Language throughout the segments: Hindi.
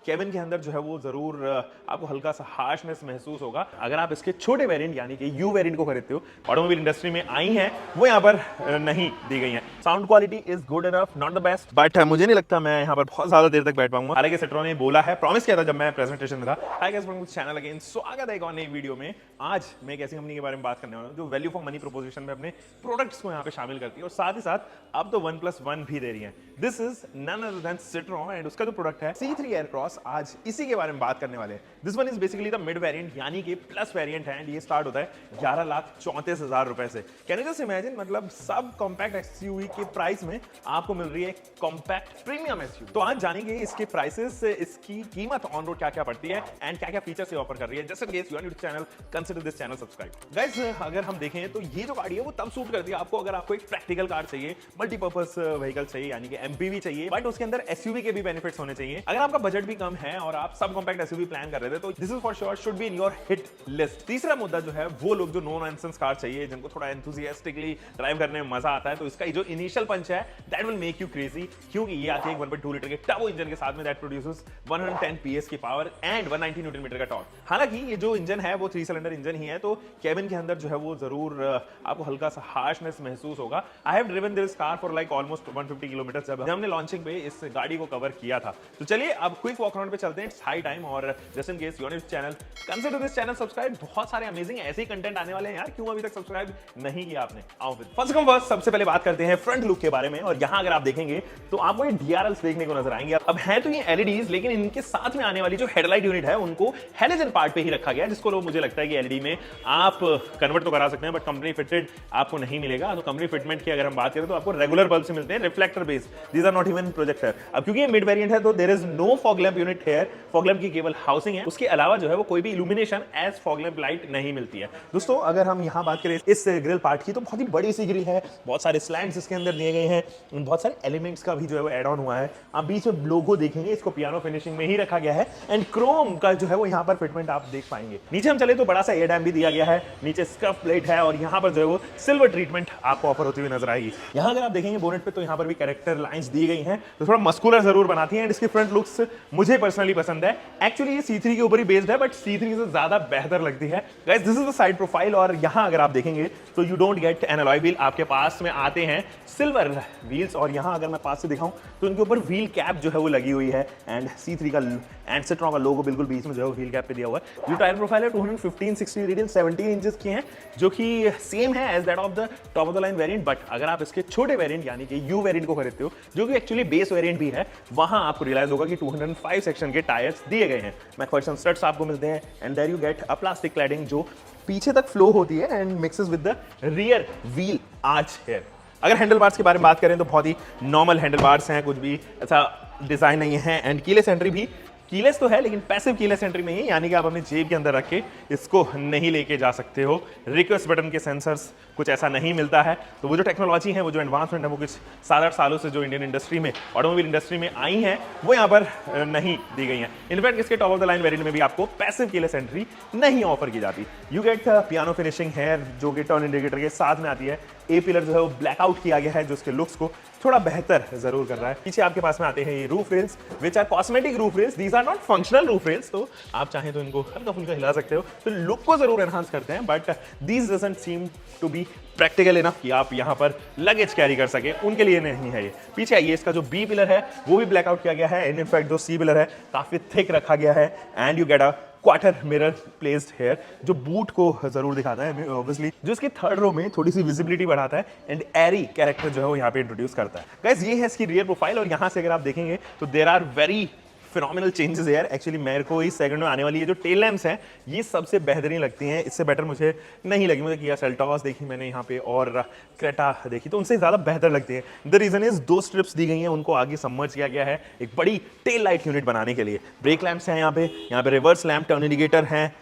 केबिन के अंदर जो है वो जरूर आपको हल्का सा हार्शनेस महसूस होगा अगर आप इसके छोटे वेरिएंट यानी कि यू वेरिएंट को खरीदते हो। ऑटोमोबाइल इंडस्ट्री में आई हैं वो यहाँ पर नहीं दी गई हैं। Sound quality is good enough, not the best, but मुझे नहीं लगता मैं यहाँ पर बहुत ज्यादा देर तक बैठ पाऊंगा। हालांकि सेट्रॉन ने बोला है, प्रॉमिस किया था जब मैं प्रेजेंटेशन में था। Hi guys, welcome to channel again, स्वागत है एक और नई वीडियो में। आज मैं एक ऐसी कंपनी के बारे में बात करने वाला हूँ जो वैल्यू फॉर मनी प्रोपोजिशन में अपने प्रोडक्ट्स को यहाँ पे शामिल करती है और साथ ही साथ अब तो 1+1 भी दे रही है। This is none other than Citroen and उसका जो प्रोडक्ट है C3 एयरक्रॉस, आज इसी के बारे में बात करने वाले हैं। This one is basically the mid variant यानी कि प्लस वेरिएंट है एंड ये स्टार्ट होता है 11,34,000 रुपए से। कैन यू जस्ट इमेजिन, मतलब सब कॉम्पैक्ट एसयूवी के प्राइस में आपको मिल रही है कॉम्पैक्ट प्रीमियम एसयूवी। तो आज जानेंगे इसके प्राइसेस, इसकी कीमत ऑन रोड क्या क्या पड़ती है एंड क्या क्या फीचर्स ऑफर कर रही है। Just in case you are new to channel, consider this channel subscribe. Guys, अगर हम देखें तो ये जो गाड़ी है वो तब सूट करती है आपको अगर आपको एक प्रैक्टिकल कार चाहिए, मल्टीपर्पज व्हीकल चाहिए यानी कि एमपीवी चाहिए, बट उसके अंदर एसयूवी के भी बेनिफिट्स होने चाहिए। अगर आपका बजट भी कम है और आप सब कॉम्पैक्ट एसयूवी प्लान कर रहे थे तो this is for sure should be in your hit list. तीसरा मुद्दा जो है वो लोग जो नो नॉनसेंस कार चाहिए, जिनको थोड़ा एंथुसियास्टिकली ड्राइव करने में मजा आता है, तो इसका जो इनिशियल पंच है that will make you crazy, क्योंकि ये आती है 1.2 लीटर के टर्बो इंजन के साथ में दैट प्रोड्यूसेस 110 पीएस की पावर एंड 190 न्यूटन मीटर का टॉर्क। हालांकि ये जो इंजन है वो 3 सिलेंडर इंजन ही है, तो केबिन के अंदर जो है वो जरूर आपको हल्का सा हार्शनेस महसूस होगा। I have driven this car for like almost 150 kilometre जब हमने लॉन्चिंग पे इस गाड़ी को कवर किया था। तो चलिए अब क्विक वॉक अराउंड पे चलते हैं। इट्स हाई टाइम, और just in case you are new to channel, consider this channel subscribe. बहुत सारे अमेजिंग ऐसे ही कंटेंट आने वाले हैं यार, क्यों अभी तक सब्सक्राइब नहीं किया आपने? आओ फिर फर्स्ट कम फर्स्ट, सबसे पहले बात करते हैं फ्रंट लुक के बारे में। और यहां अगर आप देखेंगे तो आपको ये डीआरएल्स देखने को नजर आएंगे। अब है तो ये एलईडीज, लेकिन इनके साथ में आने वाली जो हेडलाइट यूनिट है उनको हेलोजन पार्ट पे ही रखा गया है, जिसको लोग मुझे लगता है कि एलईडी में आप कन्वर्ट तो करा सकते हैं बट कंपनी फिटेड आपको नहीं मिलेगा। तो कंपनी फिटमेंट की अगर हम बात करें तो आपको रेगुलर बल्ब से मिलते हैं, reflector based, these are not even projector. अब क्योंकि ये मिड वेरिएंट है तो there is no fog lamp unit here, fog lamp की केवल हाउसिंग है, उसके अलावा जो है वो कोई भी illumination as fog lamp light नहीं मिलती है। दोस्तों अगर हम यहाँ बात करें इस ग्रिल पार्ट की तो बहुत ही बड़ी सी ग्रिल है, बहुत सारे स्लैंट्स इसके अंदर दिए गए हैं, बहुत सारे एलिमेंट्स का भी जो है वो एड ऑन हुआ है। आप बीच में लोगो देखेंगे, इसको पियानो फिनिशिंग में ही रखा गया है एंड क्रोम का जो है वो यहाँ पर फिटमेंट आप देख पाएंगे। नीचे हम चले तो बड़ा सा एयर डैम भी दिया गया है, नीचे स्कफ प्लेट है और यहाँ पर जो है वो सिल्वर ट्रीटमेंट आपको ऑफर होती हुई नजर आएगी। यहाँ अगर आप देखेंगे बोनेट पे तो यहाँ पर भी कैरेक्टर लाइंस दी गई हैं, तो थोड़ा मस्कुलर जरूर बनाती है एंड इसकी फ्रंट लुक्स मुझे पर्सनली पसंद है। एक्चुअली ये C3 के ऊपर ही बेस्ड है बट C3 से ज्यादा बेहतर लगती है। Guys, this is the side profile और यहाँ अगर आप देखेंगे तो you don't get an alloy wheel, आपके पास में आते हैं सिल्वर व्हील्स। और यहाँ अगर मैं पास से दिखाऊं तो इनके ऊपर व्हील कैप जो है वो लगी हुई है एंड C3 का एंड सिट्रॉन का लोगो बिल्कुल बीच में जो है व्हील कैप पे दिया हुआ है। जो टायर प्रोफाइल है 215/60 रेडियल 17 इंचेस की है, जो कि सेम है as that of the top of the line variant. But अगर आप इसके छोटे वेरिएंट यानी कि यू वेरिएंट को खरीदते हो, जो कि एक्चुअली बेस वेरिएंट भी है, वहां आपको रियलाइज होगा कि 205 सेक्शन के टायर्स दिए गए हैं। मैकफर्सन स्टड्स आपको मिलते हैं and there you get a plastic cladding जो पीछे तक फ्लो होती है and mixes with the rear wheel arch here. अगर हैंडल बार्स के बारे में बात करें तो बहुत ही नॉर्मल हैंडल बार्स हैं, कुछ भी ऐसा डिजाइन नहीं है एंड कीलेस एंट्री भी कीलेस तो है लेकिन पैसिव कीलेस एंट्री नहीं है, यानी कि आप अपनी जेब के अंदर रख के इसको नहीं लेके जा सकते हो। रिक्वेस्ट बटन के सेंसर्स कुछ ऐसा नहीं मिलता है। तो वो जो टेक्नोलॉजी है, वो जो एडवांसमेंट है, वो कुछ 7-8 सालों से जो इंडियन इंडस्ट्री में, ऑटोमोबाइल इंडस्ट्री में आई हैं वो यहाँ पर नहीं दी गई हैं। इनफैक्ट इसके top of the line variant में भी आपको पैसिव कीलेस एंट्री नहीं ऑफर की जाती। यू गेट पियानो फिनिशिंग है जो कि टर्न इंडिकेटर के साथ में आती है। ए पिलर जो है वो ब्लैकआउट किया गया है, जो उसके लुक्स को थोड़ा बेहतर जरूर कर रहा है। पीछे आपके पास में आते हैं ये roof rails which are cosmetic roof rails, these are not functional roof rails. तो आप चाहें तो इनको हल्का फुल्का हिला सकते हो, तो लुक को जरूर एनहांस करते हैं, but these doesn't seem to be practical enough कि आप यहाँ पर लगेज कैरी कर सके, उनके लिए नहीं है ये। पीछे आइए, इसका जो बी पिलर है वो भी ब्लैकआउट किया गया है एंड इनफैक्ट जो सी पिलर है काफी थिक रखा गया है and you get a quarter mirror placed here, जो बूट को जरूर दिखाता है ऑब्वियसली, जो इसकी थर्ड रो में थोड़ी सी विजिबिलिटी बढ़ाता है एंड एरी कैरेक्टर जो है वो यहाँ पे इंट्रोड्यूस करता है। गाइस, ये है इसकी रियर प्रोफाइल और यहाँ से अगर आप देखेंगे तो there are very phenomenal changes यार। एक्चुअली मेरे को इस सेगमेंट में आने वाली ये जो टेल लैम्प्स हैं ये सबसे बेहतरीन लगती हैं, इससे बेटर मुझे नहीं लगी। मुझे किया सेल्टॉस देखी मैंने यहाँ पे और क्रेटा देखी तो उनसे ज़्यादा बेहतर लगती है। द रीज़न इज 2 स्ट्रिप्स दी गई हैं, उनको आगे सबमर्ज किया गया है एक बड़ी टेल लाइट यूनिट बनाने के लिए। ब्रेक लैम्प्स हैं यहाँ पे रिवर्स लैम्प, टर्न इंडिकेटर हैं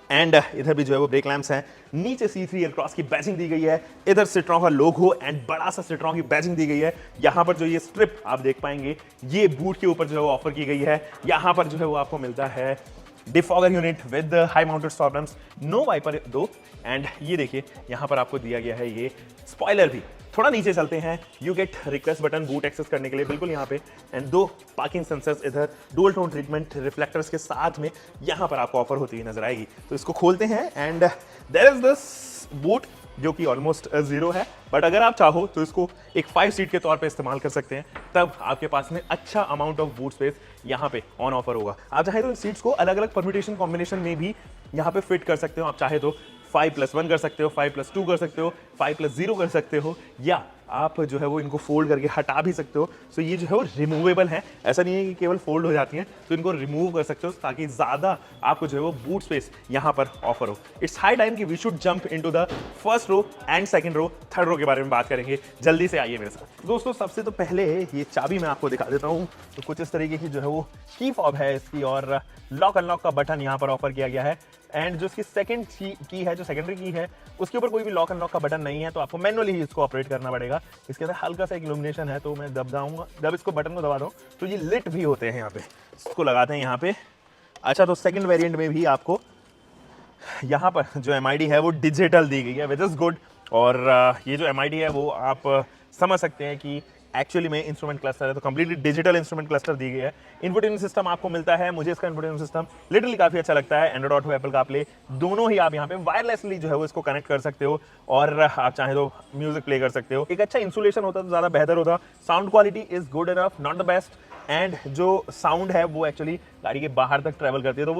एंड इधर भी जो है वो ब्रेक लैम्प्स हैं। नीचे C3 एयरक्रॉस की बैजिंग दी गई है, इधर सिट्रॉन का लोगो एंड बड़ा सा सिट्रॉन की बैजिंग दी गई है। यहाँ पर जो ये स्ट्रिप आप देख पाएंगे ये बूट के ऊपर जो है वो ऑफर की गई है। यहाँ पर जो है वो आपको मिलता है defogger unit with high mounted stop lamps, no wiper though and ये देखिए यहाँ पर आपको दिया गया है ये स्पॉइलर भी। थोड़ा नीचे चलते हैं, you get request button boot access करने के लिए बिल्कुल यहाँ पे, एंड 2 पार्किंग सेंसर्स इधर डुअल टोन ट्रीटमेंट रिफ्लेक्टर्स के साथ में यहाँ पर आपको ऑफर होती हुई नजर आएगी। तो इसको खोलते हैं and there is this boot जो कि ऑलमोस्ट 0 है, बट अगर आप चाहो तो इसको एक 5 सीट के तौर पे इस्तेमाल कर सकते हैं, तब आपके पास में अच्छा अमाउंट ऑफ बूट स्पेस यहाँ पे ऑन ऑफर होगा। आप चाहे तो इन सीट्स को अलग अलग परम्यूटेशन कॉम्बिनेशन में भी यहाँ पे फिट कर सकते हो। आप चाहे तो 5+1 कर सकते हो, 5+2 कर सकते हो, 5+0 कर सकते हो, या आप जो है वो इनको फोल्ड करके हटा भी सकते हो। सो ये जो है वो रिमूवेबल है, ऐसा नहीं है कि केवल फोल्ड हो जाती हैं, तो इनको रिमूव कर सकते हो ताकि ज़्यादा आपको जो है वो बूट स्पेस यहाँ पर ऑफर हो। इट्स हाई टाइम कि we should jump into the first row and second row, third row के बारे में बात करेंगे। जल्दी से आइए मेरे साथ। दोस्तों सबसे तो पहले ये चाबी मैं आपको दिखा देता हूँ। तो कुछ इस तरीके की जो है वो की फॉब है इसकी, और लॉक अनलॉक का बटन यहाँ पर ऑफर किया गया है। एंड जो इसकी सेकंड की है, जो सेकेंडरी की है, उसके ऊपर कोई भी लॉक अनलॉक का बटन नहीं है, तो आपको मैनुअली ही इसको ऑपरेट करना पड़ेगा। इसके अंदर हल्का सा एक इल्यूमिनेशन है, तो मैं जब इसको बटन को दबा दूँ तो ये लिट भी होते हैं यहाँ पे। इसको लगाते हैं यहाँ पे। अच्छा, तो सेकंड वेरिएंट में भी आपको यहाँ पर जो MID है वो डिजिटल दी गई है, विच इज़ गुड। और ये जो MID है वो आप समझ सकते हैं कि एक्चुअली में इंस्ट्रूमेंट क्लस्टर है, तो कंप्लीटली डिजिटल इंस्ट्रूमेंट क्लस्टर दी गई है। इन्फोटेनमेंट सिस्टम आपको मिलता है, मुझे इसका इन्फोटेनमेंट सिस्टम लिटरली काफी अच्छा लगता है। एंड्रॉइड ऑटो, एप्पल CarPlay, दोनों ही आप यहाँ पे वायरलेसली जो है वो इसको कनेक्ट कर सकते हो, और आप चाहे तो म्यूजिक प्ले कर सकते हो। एक अच्छा इंसुलेशन होता तो ज्यादा बेहतर होता। Sound quality is good enough, not the best, and जो साउंड है वो एक्चुअली गाड़ी के बाहर तक ट्रैवल करती है, तो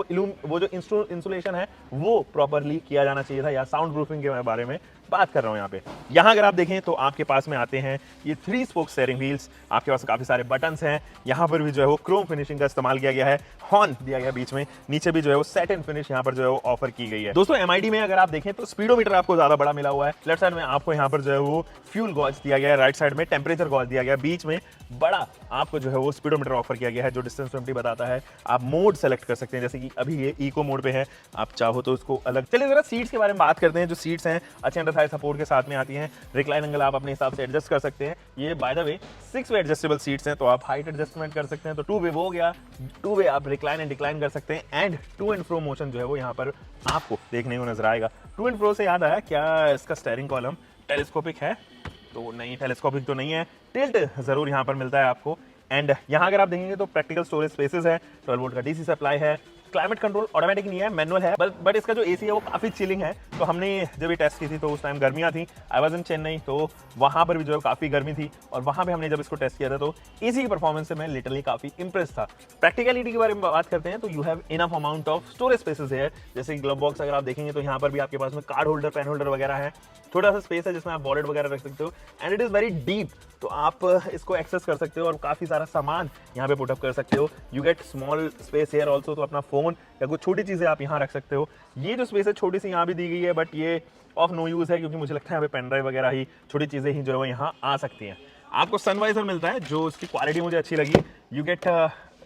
वो जो इंसुलेशन है वो प्रॉपरली किया जाना चाहिए था, या साउंड प्रूफिंग के बारे में बात कर रहा हूँ यहाँ पे। यहाँ अगर आप देखें तो आपके पास में आते हैं ये 3 स्पोक स्टीयरिंग व्हील्स, आपके पास काफी सारे बटन्स हैं। यहाँ पर भी जो है वो क्रोम फिनिशिंग का इस्तेमाल किया गया है, हॉर्न दिया गया बीच में, नीचे भी जो है वो सैटिन फिनिश यहाँ पर जो है वो ऑफर की गई है। दोस्तों MID में अगर आप देखें तो स्पीडोमीटर आपको ज्यादा बड़ा मिला हुआ है। लेफ्ट साइड में आपको यहाँ पर जो है वो फ्यूल गॉज दिया गया है, राइट साइड में टेम्परेचर गॉज दिया गया है, बीच में बड़ा आपको जो है वो स्पीडोमीटर ऑफर किया गया है जो डिस्टेंस 20 बताता है। आप मोड सेलेक्ट कर सकते हैं, जैसे कि अभी ये इको मोड पे है, आप चाहो तो इसको अलग। चलिए जरा सीट्स के बारे में बात करते हैं। जो सीट्स हैं अच्छे अंडर थाई सपोर्ट के साथ में आती हैं, रिक्लाइन एंगल आप अपने हिसाब से एडजस्ट कर सकते हैं। ये by the way 6 way adjustable seats हैं, तो आप हाइट एडजस्टमेंट कर सकते हैं। तो 2 वे वो हो गया, 2 वे आप रिक्लाइन एंड डिक्लाइन कर सकते हैं, and to and fro motion जो है वो यहाँ पर आपको देखने को नजर आएगा। टू एंड फ्रो से याद आया, क्या इसका स्टीयरिंग कॉलम टेलीस्कोपिक है? तो नहीं, टेलीस्कोपिक तो नहीं है, टिल्ट जरूर यहाँ पर मिलता है आपको। एंड यहाँ अगर आप देखेंगे तो प्रैक्टिकल स्टोरेज स्पेसेस है, 12 वोल्ट का DC सप्लाई है, क्लाइमेट कंट्रोल ऑटोमेटिक नहीं है, मैनुअल है, बट इसका जो AC है वो काफी चिलिंग है। तो हमने जब ये टेस्ट की थी तो उस टाइम गर्मियाँ थी, आई वाज इन चेन्नई, तो वहाँ पर भी जो है काफी गर्मी थी, और वहाँ पे हमने जब इसको टेस्ट किया था तो AC की परफॉर्मेंस से मैं लिटरली काफी इंप्रेस था। प्रैक्टिकलिटी के बारे में बात करते हैं तो you have enough amount of storage spaces है, जैसे ग्लव बॉक्स अगर आप देखेंगे तो यहाँ पर भी आपके पास में कार्ड होल्डर, पेन होल्डर वगैरह है, छोटा सा स्पेस है जिसमें आप वॉलेट वगैरह रख सकते हो, and it is very deep, तो आप इसको एक्सेस कर सकते हो और काफी सारा सामान यहाँ पे पुटअप कर सकते हो। You get small space here also, तो अपना फोन या कुछ छोटी चीजें आप यहाँ रख सकते हो। ये जो स्पेस है छोटी सी यहाँ भी दी गई है, बट ये ऑफ नो यूज है, क्योंकि मुझे लगता है यहाँ पे पेन ड्राइव वगैरह ही छोटी चीजें ही जो है वो यहाँ आ सकती हैं। आपको सनवाइजर मिलता है, जो उसकी क्वालिटी मुझे अच्छी लगी। यू गेट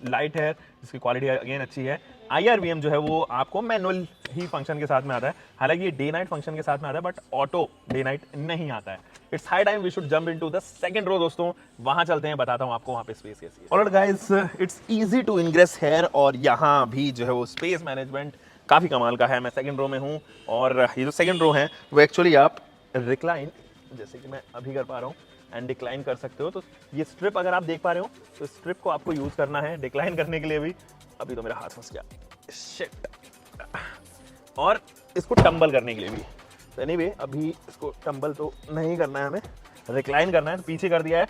लाइट है जिसकी क्वालिटी अगेन अच्छी है। IRVM जो है वो आपको मैनुअल ही फंक्शन के साथ में आता है, हालांकि ये डे नाइट फंक्शन के साथ में आता है, बट ऑटो डे नाइट नहीं आता है। It's high time we should jump into the second row. दोस्तों वहां चलते हैं, बताता हूं आपको वहां पे स्पेस कैसी है। Alright guys, it's easy to ingress here, और यहाँ भी जो है वो स्पेस मैनेजमेंट काफी कमाल का है। मैं सेकंड रो में हूँ, और ये जो सेकंड रो है वो एक्चुअली आप रिक्लाइन, जैसे कि मैं अभी कर पा रहा हूँ, एंड डिक्लाइन कर सकते हो। तो ये स्ट्रिप अगर आप देख पा रहे हो तो स्ट्रिप को आपको यूज करना है डिक्लाइन करने के लिए भी। अभी तो मेरा हाथ फंस गया, शिट। और इसको टंबल करने के लिए भी। तो एनीवे, अभी इसको टंबल तो नहीं करना है, हमें रिक्लाइन करना है, तो पीछे कर दिया है।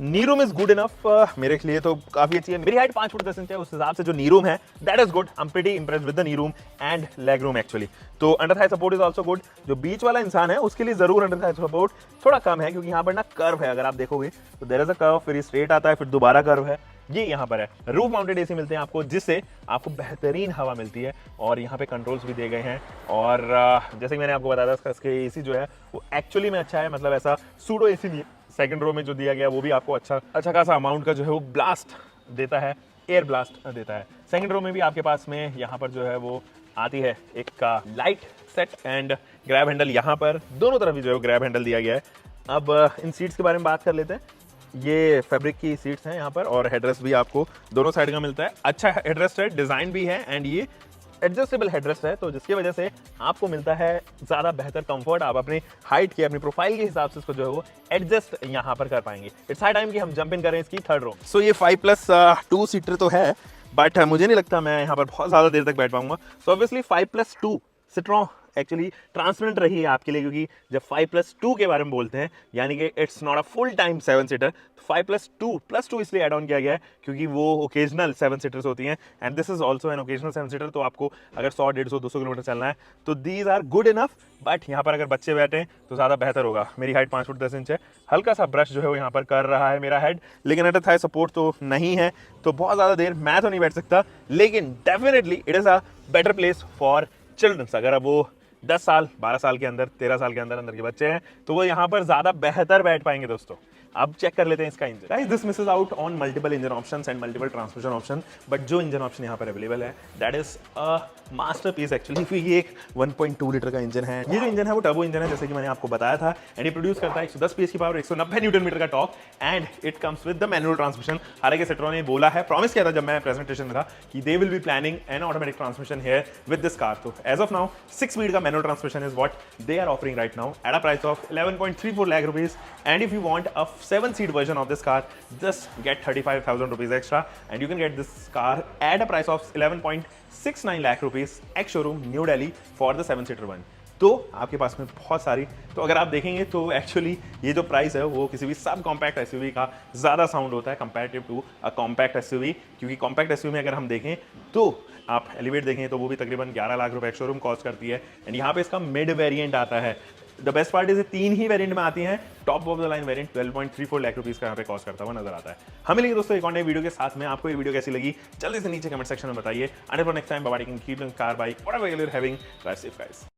नी रूम इज गुड इनफ, मेरे लिए तो काफी अच्छी है। मेरी हाइट 5 फुट 10 इंच है, उस हिसाब से जो नी रूम है that is good. I am pretty impressed with the knee room and leg room actually. तो under thigh support is also good. जो बीच वाला इंसान है उसके लिए जरूर अंडर थाई सपोर्ट थोड़ा कम है, क्योंकि यहाँ पर ना कर्व है, अगर आप देखोगे तो देयर इज अ कर्व, फिर स्ट्रेट आता है, फिर दोबारा कर्व है, ये यहाँ पर है। रूफ माउंटेड AC मिलते हैं आपको, जिससे आपको बेहतरीन हवा मिलती है, और यहाँ पे कंट्रोल्स भी दिए गए हैं। और जैसे कि मैंने आपको बताया था, इसके AC जो है वो एक्चुअली में अच्छा है, मतलब ऐसा सूडो AC नहीं है। सेकंड रो में जो दिया गया वो भी आपको अच्छा खासा अमाउंट का जो है वो ब्लास्ट देता है, एयर ब्लास्ट देता है। सेकंड रो में भी आपके पास में यहाँ पर जो है वो आती है एक का light set and grab handle, यहाँ पर दोनों तरफ भी जो है ग्रैब हैंडल दिया गया है। अब इन सीट्स के बारे में बात कर लेते हैं। ये फैब्रिक की सीट्स हैं यहाँ पर, और हेडरेस्ट भी आपको दोनों साइड का मिलता है। अच्छा हेडरेस्ट है, डिजाइन भी है, एंड ये एडजस्टेबल हेडरेस्ट है, तो जिसकी वजह से आपको मिलता है ज़्यादा बेहतर कंफर्ट। आप अपनी हाइट के, अपनी प्रोफाइल के हिसाब से इसको जो है वो एडजस्ट यहाँ पर कर पाएंगे। इट्स हाई टाइम कि हम जंप इन करें इसकी थर्ड रो। सो ये 5+2 सीटर तो है, बट मुझे नहीं लगता मैं यहाँ पर बहुत ज़्यादा देर तक बैठ पाऊंगा। So obviously 5+2 Citroen actually transparent रही है आपके लिए, क्योंकि जब 5+2 के बारे में बोलते हैं यानी कि it's not a full time 7 seater. 5+2 इसलिए एड ऑन किया गया है क्योंकि वो ओकेजनल 7 सीटर्स होती हैं, and this is also an occasional 7 seater. तो आपको अगर 100, 150, 200 किलोमीटर चलना है तो these are good enough. But यहाँ पर अगर बच्चे बैठे तो ज़्यादा बेहतर होगा। मेरी हाइट 5 फुट 10 इंच है, हल्का सा ब्रश जो है वो यहाँ पर कर रहा है मेरा हेड, लेकिन अगर थाई सपोर्ट तो नहीं है, तो बहुत ज़्यादा देर मैं तो नहीं बैठ सकता। लेकिन definitely it is a better place for childrens. अगर अब वो 10 साल, 12 साल के अंदर, 13 साल के अंदर के बच्चे हैं तो वो यहाँ पर ज़्यादा बेहतर बैठ पाएंगे। दोस्तों अब चेक कर लेते हैं इसका engine. Guys, this Mrs out on multiple engine options and multiple transmission option, but जो इंजन ऑप्शन यहाँ पर अवेलेबल है that is a masterpiece actually. ये एक 1.2 लीटर का इंजन है। ये जो इंजन है वो टर्बो इंजन है, जैसे कि मैंने आपको बताया था, एंड ये प्रोड्यूस करता है 110 पीएस की पावर, 190 न्यूटन मीटर का torque, and it comes with the manual transmission. हालांकि सिट्रोन ने बोला है, प्रॉमिस किया था जब मैं प्रेजेंटेशन में था कि they will be planning an automatic transmission here with this car. तो एज ऑफ नाउ 6 स्पीड का manual transmission is what they are offering right now at a price of 11.34 lakh rupees. And if you want a 7-seat version of this car, just get 35,000 rupees extra and you can get this car at a price of 11.69 lakh rupees ex showroom New Delhi for the 7-seater one। तो आपके पास में बहुत सारी, तो अगर आप देखेंगे तो एक्चुअली ये जो प्राइस है वो किसी भी सब कॉम्पैक्ट एसयूवी का ज़्यादा साउंड होता है comparative to a compact SUV. क्योंकि कॉम्पैक्ट एसयूवी में अगर हम देखें तो आप एलिवेट देखें तो वो भी तकरीबन 11 लाख रुपए एक्स शोरूम कॉस्ट करती है, एंड यहाँ पे इसका मिड वेरिएंट आता है। The best part is 3 he variant में आती हैं। Top of the line variant 12.34 lakh rupees का यहाँ पे कॉस्ट करता हुआ नजर आता है। हमें मिलेंगे दोस्तों एक और नई वीडियो के साथ में। आपको ये वीडियो कैसी लगी जल्दी से नीचे कमेंट सेक्शन में बताइए। Until next time, bye bye, keep car bike whatever you are having, drive safe guys.